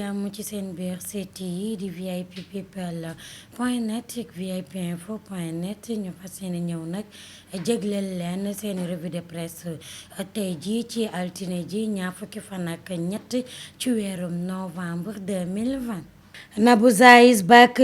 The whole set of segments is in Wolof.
jàmm ci seen biir site yi di VIP people point net ak VIP info point net ñu fas yéene ñëw nag jégleel leen seen revue de presse tey jii ci altine ji ñaar fukki fan ak ñett ci weerum novembre 2020. Nabouza is back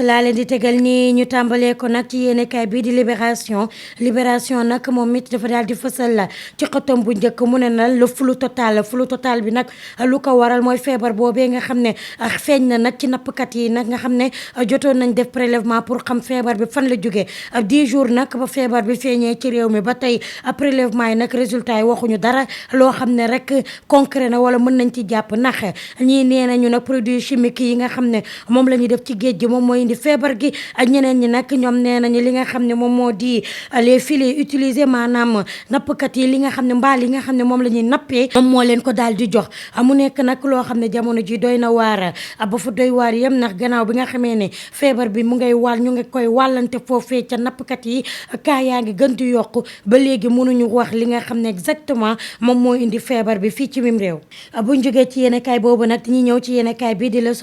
laa leen di tegal nii ñu tàmbalee ko nag ci yéenekaay bii di libération nag moom it dafa daal di fësal la ci xëtam bu njëkk mu ne na le flou total bi nag lu ko waral mooy feebar boobee nga xam ne feeñ na nag ci nappkat yi nag nga xam ne jotoon nañ def prélèvement pour xam feebar bi fan la jógee 10 jours nag ba feebar bi feeñee ci réew mi ba tey prélèvement yi nag résultat yi waxuñu dara loo xam ne rek concret na wala mën nañ ci jàpp ndax ñii nee nañu nag produits chimiques yi nga xam ne moom la ñuy def ci géej gi moom mooy indi feebar gi ak ñeneen ñi nag ñoom nee nañu li nga xam ne moom moo di les filets utilisés maanaam nappkat yi li nga xam ne mbaal yi nga xam ne moom la ñuy nappee moom moo leen ko daal di jox mu nekk nag loo xam ne jamono ji doy na waar ba fa doy waar yem ndax gannaaw bi nga xamee ne feebar bi mu ngay wàll ñu ngi koy wàllante foofee ca nappkat yi kaa yaa ngi gën di yokku ba léegi mënuñu wax li nga xam ne exactement moom moo indi feebar bi fii ci mim réew buñ jógee ci yéenekaay boobu nag dañuy ñëw ci yéenekaay bii di Le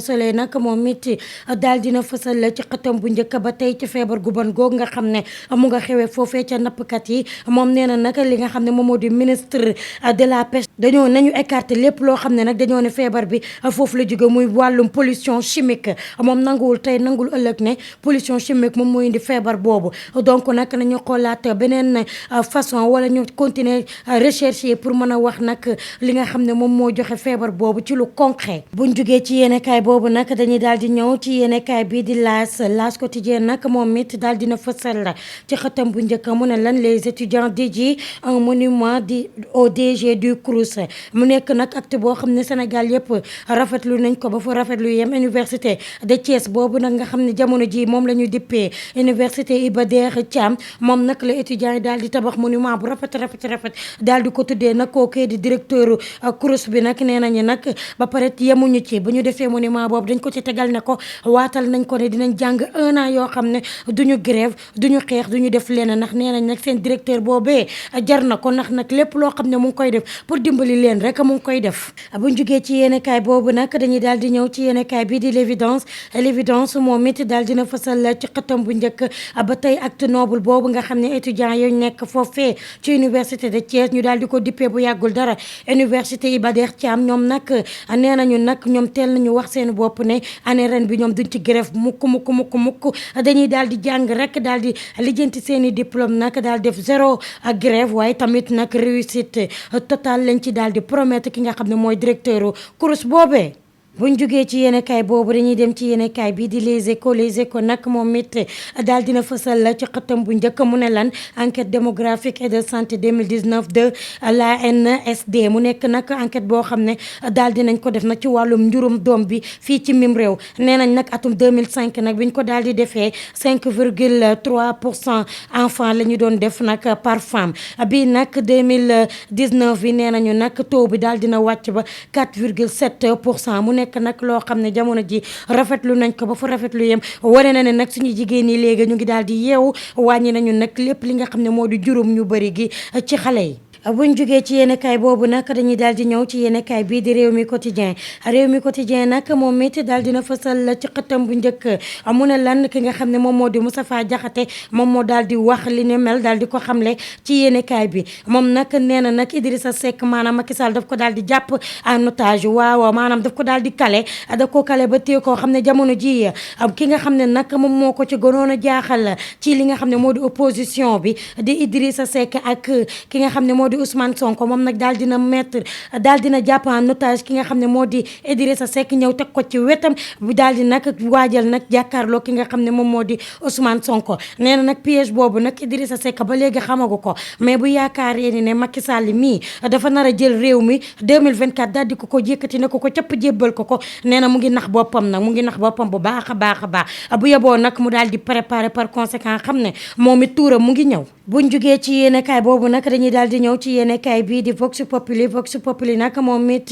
Soleil nag moom it daal dina fësal la ci xëtam bu njëkk ba tey ci feebar gu bon googu nga xam ne mu nga xewee foofee ca nappkat yi moom nee na nag li nga xam ne moom moo di ministre de la pêche dañoo nañu écarté lépp loo xam ne nag dañoo ne feebar bi foofu la jóge muy wàllum pollution chimique moom nanguwul tey nangul ëllëg ne pollution chimique moom moo indi feebar boobu donc nag nañu xoolaat beneen façon wala ñu continuer recherche pour mën a wax nag li nga xam ne moom moo joxe feebar boobu ci lu concret buñ jógee ci yéenekaay boobu nag dañuy daal di ñëw ci yéenekaay bii di L'As quotidien nag moom it daal dina fësal la ci xëtam bu njëkk mu ne lan les étudiants dédient un monument au DG du CROUS mu nekk nag acte boo xam ne Sénégal yëpp rafetlu nañ ko ba fa rafetlu yem université de Thiès boobu nag nga xam ne jamono ji moom la ñu dippee université Iba Der Thiam moom nag la étudiants yi daal di tabax monument bu rafet daal di ko tuddee nag kookee di directeur CROUS bi nag nee nañu nag ba pare yemuñu ci bu ñu defee monument boobu dañ ko ci tegal ne ko waatal nañ ko ne dinañ jàng 1 an yoo xam ne duñu grève duñu xeex duñu def leneen ndax nee nañ nag seen directeur boobee jar na ko ndax nag lépp loo xam ne mu ngi koy def pour dimbali leen rek mu ngi koy def buñ jógee ci yéenekaay boobu nag dañuy daal di ñëw ci yéenekaay bi di l'évidence moom it daal dina fasal ci xëtam bu njëkk ba tey acte noble boobu nga xam ne étudiants yooyu nekk foofee ci université de Thiès ñu daal di ko dippee bu yàggul dara université Iba Der Thiam ñoom nag nee nañu nag ñoom teel nañu wax seen bopp ne année ren bi ñoom duñ ci grève mukk dañuy daal di jàng rek daal di lijjanti seen i diplôme nag daal def 0 grève waaye tamit nag réussite totale lañ ci daal di promettre ki nga xam ne mooy directeur CROUS boobee. buñ jógee ci yéenekaay boobu dañuy dem ci yéenekaay bi di Les Échos nag moom it daal dina fësal la ci xëtam bu njëkk mu ne lan enquête démographique et de santé 2019 de l'ANSD mu nekk nag enquête boo xam ne daal dinañ ko def nag ci wàllum njurum doom bi fii ci mim réew nee nañ nag atum 2005 nag biñ ko daal di defee 5,3% enfants la ñu doon def nag par femme bii nag 2019 bi nee nañu nag taux bi daal dina wàcc ba 4,7% mu nekk nag loo xam ne jamono ji rafetlu nañ ko ba fa rafetlu yem wane na ne nag suñu jigéen ñi léegi ñu ngi daal di yeewu wàññi nañu nag lépp li nga xam ne moo di juróom ñu bëri gi ci xale yi. buñ jógee ci yéenekaay boobu nag dañuy daal di ñëw ci yéenekaay bii di réew mi quotidien nag moom it daal dina fësal la ci xëtam bu njëkk mu ne lan ki nga xam ne moom moo di Moustapha Diakhaté moom moo daal di wax li ne mel daal di ko xamle ci yéenekaay bi moom nag nee na nag Idrissa Seck maanaam Macky Sall daf ko daal di jàpp en otage waaw maanaam daf ko daal di kale daf ko kale ba téye koo xam ne jamono ji ki nga xam ne nag moom moo ko ci gënoon a jaaxal ci li nga xam ne moo di opposition bi di Idrissa Seck ak ki nga xam ne moo di Ousmane Sonko moom nag daal dina jàpp en otage ki nga xam ne moo di Idrissa Seck ñëw teg ko ci wetam bu daal di nag waajal nag jàkkaarloo ki nga xam ne moom moo di Ousmane Sonko nee na nag piège boobu nag Idrissa Seck ba léegi xamagu ko mais bu yaakaaree ni ne Macky Sall mii dafa nar a jël réew mi 2024 daal di ko yëkkati ne ko cëpp jébbal ko nee na mu ngi nax boppam nag mu ngi nax boppam bu baax a baax bu yeboo nag mu daal di préparer par conséquent xam ne moom it tuuram mu ngi ñëw buñ jugee ci yéenekaay boobu nag dañuy daal di ñëw ci yéenekaay bii di Vox Populi nag moom it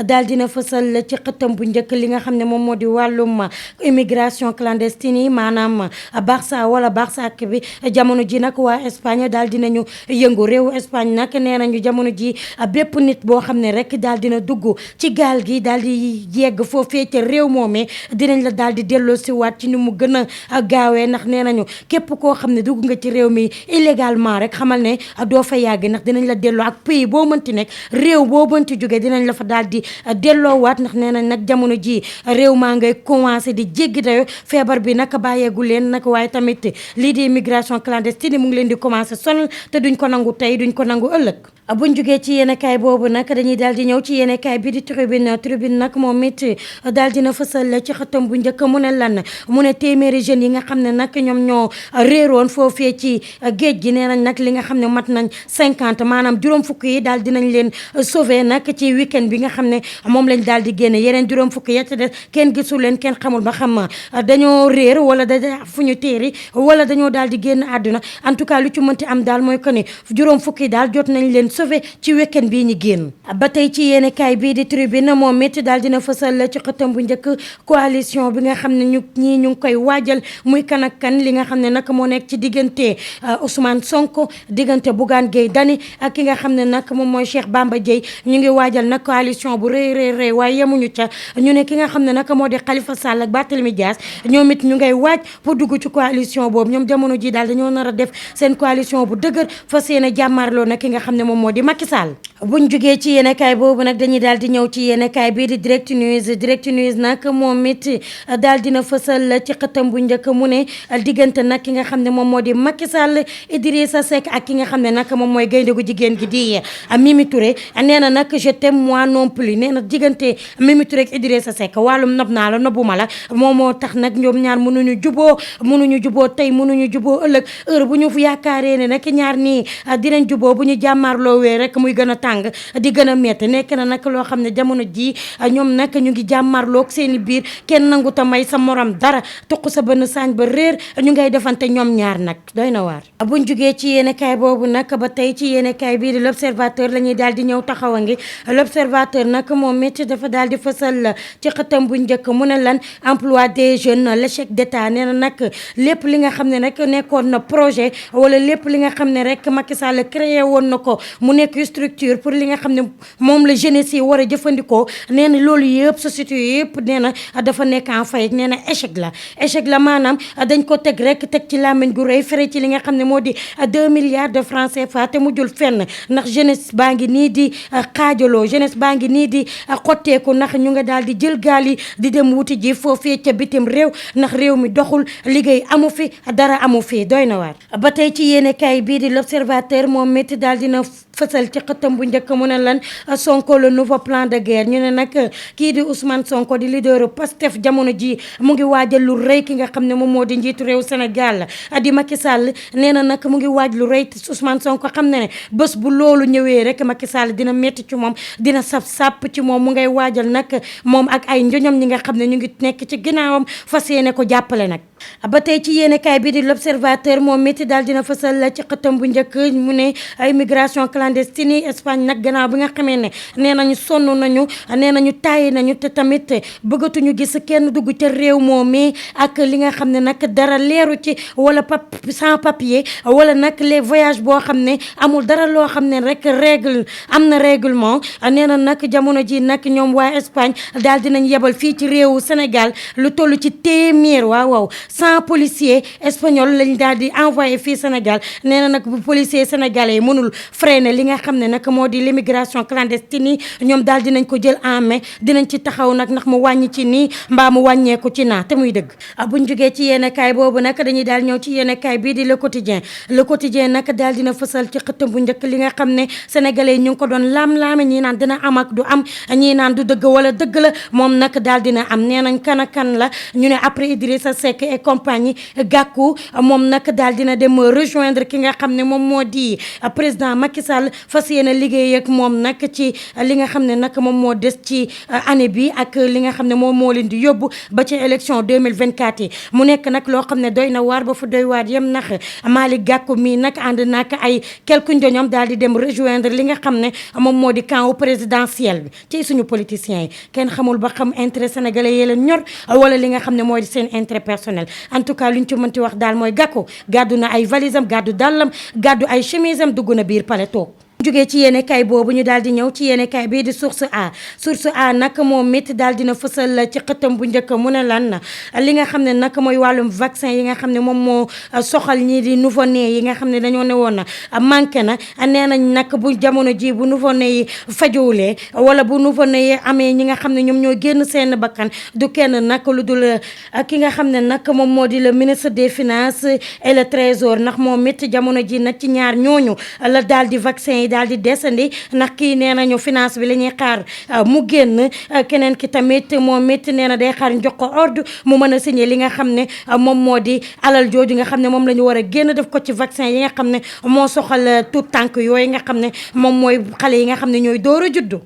daal dina fësal ci xëttam bu njëkk li nga xam ne moom moo di wàllum immigration clandestine yi maanaam Barça wala Barsak bi jamono ji nag waa Espagne daal dinañu yëngu réewu Espagne nag nee nañu jamono ji bépp nit boo xam ne rek daal dina dugg ci gaal gi daal di yegg foofee ca réew moomee dinañ la daal di delloo si waat ci ni mu gën a gaawee ndax nee nañu képp koo xam ne dugg nga ci réew mi illégalement rek xamal ne doo fa yàgg ndax dinañ la delloo ak pays boo mënti nekk réew boo mënti jógee dinañ la fa daal di delloowaat ndax nee nañ nag jamono ji réew maa ngay commencé di jéggi dayo feebar bi nag bàyyeegu leen nag waaye tamit lii di immigration clandestine mu ngi leen di commencé sonal te duñ ko nangu tey duñ ko nangu ëllëg buñ jugee ci yéenekaay boobu nag dañuy daal di ñëw ci yéenekaay bi di tribune nag moom it daal dina fësal ci xëtam bu njëkk mu ne lan mu ne téeméeri jeunes yi nga xam ne nag ñoom ñoo réeroon foofee ci géej gi nee nañ nag li nga xam ne mat nañ 50 maanaam juróom fukk yi daal dinañ leen sauver nag ci week-end bi nga xam ne moom lañ daal di génne yeneen juróom fukk ya ca des kenn gisul leen kenn xamul ba xam dañoo réer wala da fu ñu téeri wala dañoo daal di génn àdduna en tout cas lu ci mënti am daal mooy que ne juróom fukk yi daal jot nañ leen sauver ci week-end bii ñu génn ba tey ci yéenekaay bii di tribune moom métti daal dina fësal ci xëtam bu njëkk coalition bi nga xam ne ñu ngi koy waajal muy kan ak kan li nga xam ne nag moo nekk ci diggante Ousmane Sonko diggante Bougane Gueye Dany ak ki nga xam ne nag moom mooy Cheikh Bamba Dièye ñu ngi waajal nag coalition bu rëy waaye yemuñu ca ñu ne ki nga xam ne nag moo di Khalifa Sall ak Barthélémy Dias ñoom it ñu ngay waaj pour dugg ci coalition boobu ñoom jamono ji daal dañoo nar a def seen coalition bu dëgër fas yéene jàmmaarloo nag ki nga xam ne moom moo di Macky Sall buñ jugee ci yéenekaay boobu nag dañuy daal di ñëw ci yéenekaay bii di direct news nag moom it daal dina fësal ci xëtam bu njëkk mu ne diggante nag ki nga xam ne moom moo di Macky Sall Idrissa Seck ak ki nga xam ne nag moom mooy gaynde gu jigéen gi di Mimi Touré nee na nag je t'aime moi non plus nee na diggante Mimi Touré ak Idrissa Seck wàllum nob naa la nobuma la moom moo tax nag ñoom ñaar mënuñu juboo tey mënuñu juboo ëllëg heure bu ñu yaakaaree ne nag ñaar nii dinañ juboo bu ñu jàmmaarloo wee rek muy gën a tàng di gën a metti nekk na nag loo xam ne jamono ji ñoom nag ñu ngi jàmmaarloog seen i biir kenn nangu ta may sa morom dara tuq sa benn saañ ba réer ñu ngay defante ñoom ñaar nag doy na waar buñ jugee ci yéenekaay boobu nag ba tey ci yéenekaay bii di l'observateur la ñuy daal di ñëw taxawa ngi l'observateur nag moom métti dafa daal di fësal ci xëtam bu njëkk mu ne lan emploi des jeunes l'échec d'état nee na nag lépp li nga xam ne rek nekkoon na projet wala lépp li nga xam ne rek Macky Sall créé woon na ko mu nekk structure pour li nga xam ne moom la jeunesse yi war a jëfandikoo nee na loolu yëpp société yëpp nee na dafa nekk en faillite nee na échec la maanaam dañ ko teg rek teg ci làmmiñ gu rëy fere ci li nga xam ne moo di 2 milliards de francs CFA te mujjul fenn ndax jeunesse baa ngi nii di xaajaloo jeunesse baa ngi nii di xotteeku ndax ñu nga daal di jël gaal yi di dem wuti ji foofee ca bitim réew ndax réew mi doxul liggéey amu fi dara amu fi doy na waar ba tey ci yéenekaay bii di l'observateur moom métti daal dina fësal ci xëtam bu njëkk mu ne lan Sonko le nouveau plan de guerre ñu ne nag kii di Ousmane Sonko di leader Pastef jamono ji mu ngi waajal lu rëy ki nga xam ne moom moo di njiitu réew Sénégal di Macky Sall nee na nag mu ngi waaj lu rëy Ousmane Sonko xam ne bés bu loolu ñëwee rek Macky Sall dina métti ci moom dina sàpp ci moom mu ngay waajal nag moom ak ay njoñam ñi nga xam ne ñu ngi nekk ci ginnaawam fas yéene ko jàppale nag ba tey ci yéenekaay bi di l'observateur moom métti daal dina fësal ci xëtam bu njëkk mu ne immigration clandestine Espagne nag gannaaw bi nga xamee ne nee nañu sonn nañu nee nañu tàyyi nañu te tamit bëggatuñu gis kenn dugg ca réew moomii ak li nga xam ne nag dara leeru ci wala sans papier wala nag les voyages boo xam ne amul dara loo xam ne rek règle am na règlement nee na nag jamono ji nag ñoom waa Espagne daal dinañ yebal fii ci réewu Sénégal lu toll ci téeméer waaw 100 policiers espagnols lañ daal di envoyé fii Sénégal nee na nag bu policiers sénégalais yi mënul freiner li nga xam ne nag moo di l'immigration clandestine yi ñoom daal dinañ ko jël en main dinañ ci taxaw nag ndax mu wàññi ci nii mbaa mu wàññeeku ci naa te muy dëgg buñ jógee ci yéenekaay boobu nag dañuy daal ñëw ci yéenekaay bii di le quotidien nag daal dina fësal ci xëtam bu njëkk li nga xam ne sénégalais yi ñu ngi ko doon laam-laame ñii naan dina am ak du am ñii naan du dëgg wala dëgg la moom nag daal dina am nee nañ kan ak kan la ñu ne après Idrissa Seck et compagnie Gakou moom nag daal dina dem rejoindre ki nga xam ne moom moo di président Macky Sall fas yéene liggéey ak moom nag ci li nga xam ne nag moom moo des ci année bi ak li nga xam ne moom moo leen di yóbbu ba ci élection 2024 yi mu nekk nag loo xam ne doy na waar ba fu doy waar yem nax Malick Gakou mii nag ànd nag ay quelques njoñom daal di dem rejoindre li nga xam ne moom moo di camp présidentiel bi ci suñu politiciens yi kenn xamul ba xam intérêt sénégalais yi leen ñor wala li nga xam ne mooy seen intérêt personnel en tout cas luñ ci mënti wax daal mooy Gakou gàddu na ay valisam gàddu dàllam gàddu ay chemise am dugg na biir palais toog jógee ci yéene kay boobu ñu daal di ñëw ci yéene kay bii di source a nag moom it daal dina fësal ci xëtam bu njëkk mu ne lan li nga xam ne nag mooy wàllum vaccin yi nga xam ne moom moo soxal ñii di nouveau-né yi nga xam ne dañoo ne woon manqué na nee nañ nag bu jamono ji bu nouveau-né yi fajowulee wala bu nouveau-né yi amee ñi nga xam ne ñoom ñoo génn seen bakkan du kenn nag lu dul ki nga xam ne nag moom moo di le ministre des finances et le trésor ndax moom it jamono ji nag ci ñaar ñooñu la daal di vaccin yi daal di desandi ndax kii nee nañu finance bi la ñuy xaar mu génn keneen ki tamit moom it nee na day xaar jox ko ordre mu mën a signé li nga xam ne moom moo di alal jooju nga xam ne moom la ñu war a génn def ko ci vaccin yi nga xam ne moo soxal tout tànk yooyu nga xam ne moom mooy xale yi nga xam ne ñooy door a juddu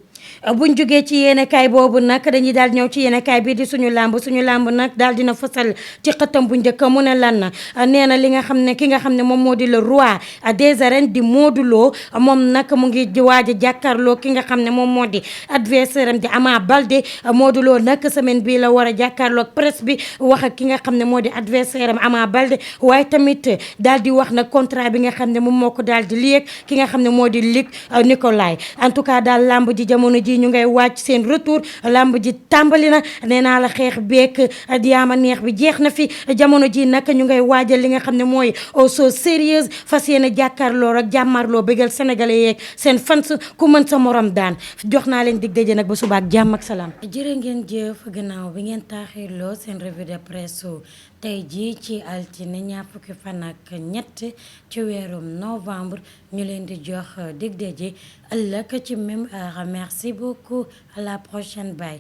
buñ jógee ci yéenekaay boobu nag dañuy daal di ñëw ci yéenekaay bii di suñu làmb nag daal dina fësal ci xëtam bu njëkk mu ne lan nee na li nga xam ne ki nga xam ne moom moo di le roi des arènes di Modou Lo moom nag mu ngi waaj a jàkkaarloo ki nga xam ne moom moo di adversaire am di Ama Baldé Modou Lo nag semaine bii la war a jàkkaarloo ak presse bi wax ak ki nga xam ne moo di adversaire am Ama Baldé waaye tamit daal di wax nag contrat bi nga xam ne moom moo ko daal di liyeeg ki nga xam ne moo di Luc Nicolaï en tout cas daal làmb ji jamono ji ñu ngay wàcc seen retour lamb ji tàmbali na nee naa la xeex beek diyaama neex bi jeex na fi jamono ji nag ñu ngay waajal li nga xam ne mooy aux choses sérieuses fas yéene jàkkaarloo ak jàmmarloo bégal sénégalais yeeg seen fans ku mën sa morom daan jox naa leen dig daje nag ba suba ak jàmm ak salaam. jërë ngeen jëf gannaaw bi ngeen taaxirloo seen revue de presse tey jii ci altine ñaar fukki fan ak ñett ci weerum novembre ñu leen di jox dig daje ëllëg ci même heure merci beaucoup à la prochaine bye.